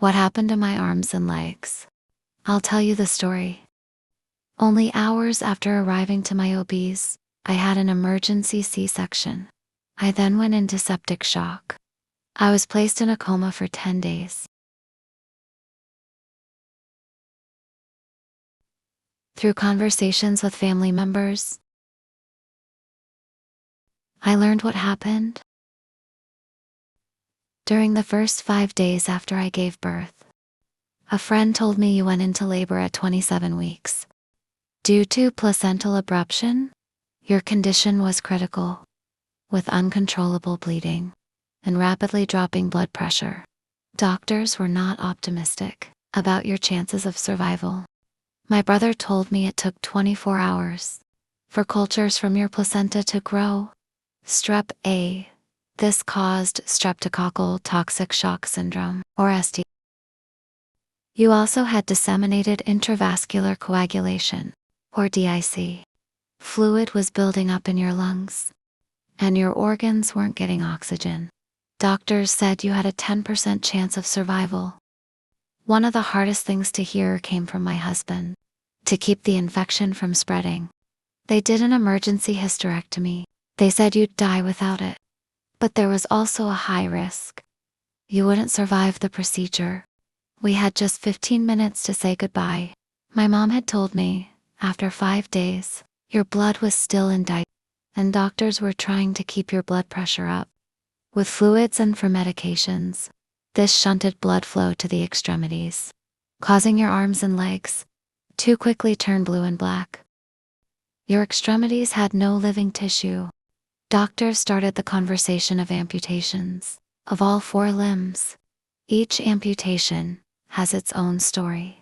What happened to my arms and legs? I'll tell you the story. Only hours after arriving to my OB's, I had an emergency C-section. I then went into septic shock. I was placed in a coma for 10 days. Through conversations with family members, I learned what happened. During the first 5 days after I gave birth, a friend told me you went into labor at 27 weeks. Due to placental abruption, your condition was critical, with uncontrollable bleeding and rapidly dropping blood pressure. Doctors were not optimistic about your chances of survival. My brother told me it took 24 hours for cultures from your placenta to grow. Strep-A. This caused streptococcal toxic shock syndrome, or ST. You also had disseminated intravascular coagulation, or DIC. Fluid was building up in your lungs, and your organs weren't getting oxygen. Doctors said you had a 10% chance of survival. One of the hardest things to hear came from my husband. To keep the infection from spreading, they did an emergency hysterectomy. They said you'd die without it. But there was also a high risk. You wouldn't survive the procedure. We had just 15 minutes to say goodbye. My mom had told me, after 5 days, your blood was still in diet, and doctors were trying to keep your blood pressure up with fluids and for medications. This shunted blood flow to the extremities, causing your arms and legs to quickly turn blue and black. Your extremities had no living tissue. Doctors started the conversation of amputations of all 4 limbs. Each amputation has its own story.